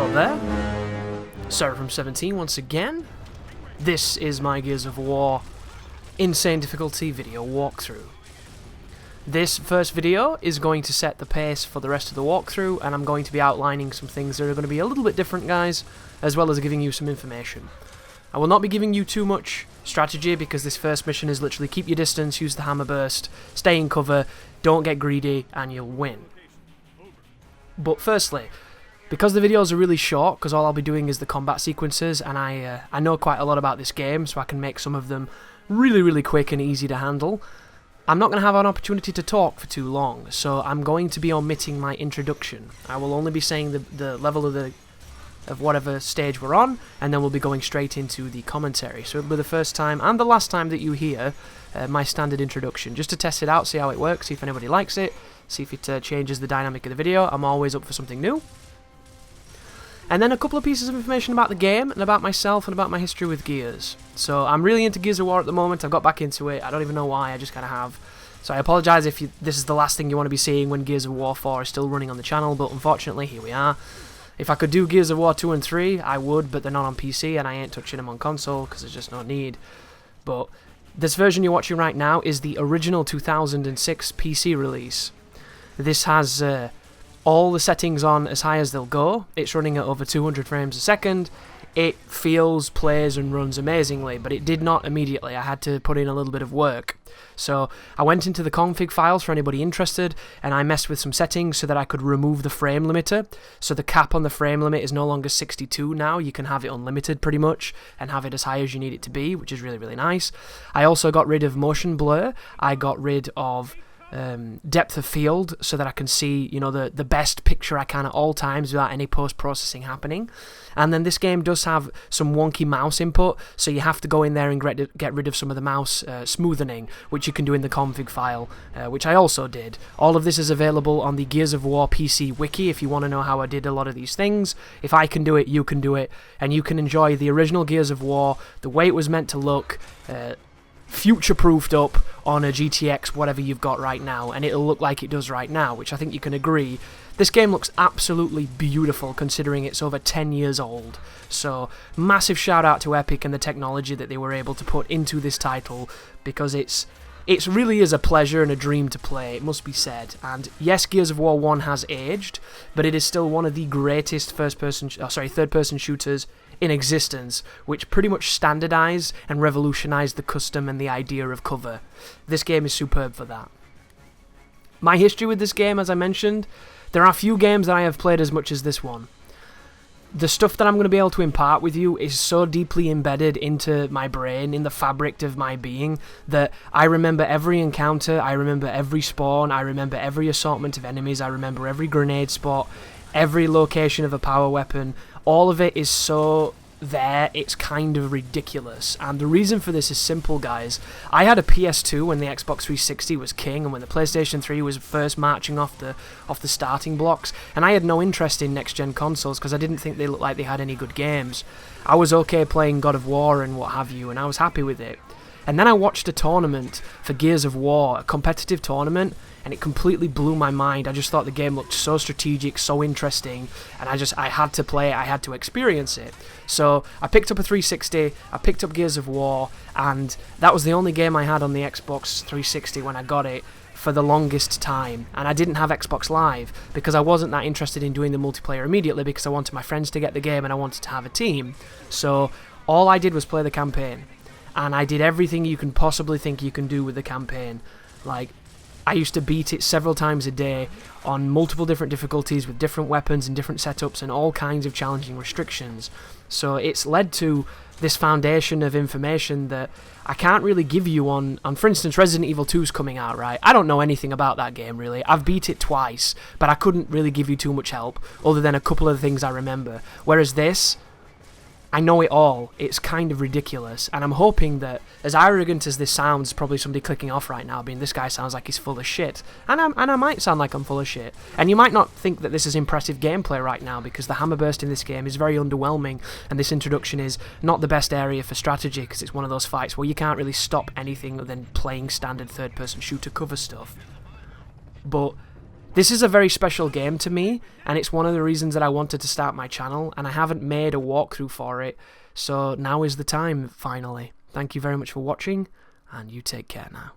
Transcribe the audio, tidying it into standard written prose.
Hello there, Seraphim17 once again. This is my Gears of War Insane Difficulty video walkthrough. This first video is going to set the pace for the rest of the walkthrough, and I'm going to be outlining some things that are going to be a little bit different, guys, as well as giving you some information. I will not be giving you too much strategy because this first mission is literally keep your distance, use the hammer burst, stay in cover, don't get greedy, and you'll win. But firstly, because the videos are really short, because all I'll be doing is the combat sequences, and I know quite a lot about this game, so I can make some of them really quick and easy to handle, I'm not going to have an opportunity to talk for too long, so I'm going to be omitting my introduction. I will only be saying the level of whatever stage we're on, and then we'll be going straight into the commentary. So it'll be the first time and the last time that you hear my standard introduction, just to test it out, see how it works, see if anybody likes it, see if it changes the dynamic of the video. I'm always up for something new. And then a couple of pieces of information about the game, and about myself, and about my history with Gears. So I'm really into Gears of War at the moment. I've got back into it. I don't even know why, I just kind of have. So I apologise if this is the last thing you want to be seeing when Gears of War 4 is still running on the channel, but unfortunately, here we are. If I could do Gears of War 2 and 3, I would, but they're not on PC, and I ain't touching them on console, because there's just no need. But this version you're watching right now is the original 2006 PC release. This has all the settings on as high as they'll go. It's running at over 200 frames a second. It feels, plays and runs amazingly, but it did not immediately. I had to put in a little bit of work. So I went into the config files for anybody interested, and I messed with some settings so that I could remove the frame limiter. So the cap on the frame limit is no longer 62 now. You can have it unlimited pretty much and have it as high as you need it to be, which is really nice. I also got rid of motion blur. I got rid of depth of field so that I can see, you know, the best picture I can at all times without any post-processing happening. And then this game does have some wonky mouse input, so you have to go in there and get rid of some of the mouse smoothing, which you can do in the config file, which I also did. All of this is available on the Gears of War PC wiki if you want to know how I did a lot of these things. If I can do it, you can do it, and you can enjoy the original Gears of War the way it was meant to look, future-proofed up on a GTX whatever you've got right now, and it'll look like it does right now, which I think you can agree. This game looks absolutely beautiful considering it's over 10 years old. So massive shout out to Epic and the technology that they were able to put into this title, because it really is a pleasure and a dream to play, it must be said. And yes, Gears of War 1 has aged, but it is still one of the greatest third-person shooters in existence, which pretty much standardized and revolutionized the custom and the idea of cover. This game is superb for that. My history with this game, as I mentioned, there are few games that I have played as much as this one. The stuff that I'm going to be able to impart with you is so deeply embedded into my brain, in the fabric of my being, that I remember every encounter, I remember every spawn, I remember every assortment of enemies, I remember every grenade spot, every location of a power weapon. All of it is so there, it's kind of ridiculous. And the reason for this is simple, guys. I had a PS2 when the Xbox 360 was king, and when the PlayStation 3 was first marching off the starting blocks, and I had no interest in next-gen consoles because I didn't think they looked like they had any good games. I was okay playing God of War and what have you, and I was happy with it. And then I watched a tournament for Gears of War, a competitive tournament, and it completely blew my mind. I just thought the game looked so strategic, so interesting, and I had to play it, I had to experience it. So I picked up a 360, I picked up Gears of War, and that was the only game I had on the Xbox 360 when I got it for the longest time. And I didn't have Xbox Live because I wasn't that interested in doing the multiplayer immediately, because I wanted my friends to get the game and I wanted to have a team. So all I did was play the campaign. And I did everything you can possibly think you can do with the campaign. Like, I used to beat it several times a day on multiple different difficulties with different weapons and different setups and all kinds of challenging restrictions. So it's led to this foundation of information that I can't really give you on for instance, Resident Evil 2's coming out, right? I don't know anything about that game, really. I've beat it twice, but I couldn't really give you too much help, other than a couple of things I remember. Whereas this, I know it all. It's kind of ridiculous, and I'm hoping that, as arrogant as this sounds, probably somebody clicking off right now being, this guy sounds like he's full of shit, and I might sound like I'm full of shit, and you might not think that this is impressive gameplay right now, because the hammer burst in this game is very underwhelming, and this introduction is not the best area for strategy, because it's one of those fights where you can't really stop anything other than playing standard third-person shooter cover stuff. But This is a very special game to me, and it's one of the reasons that I wanted to start my channel, and I haven't made a walkthrough for it, so now is the time, finally. Thank you very much for watching, and you take care now.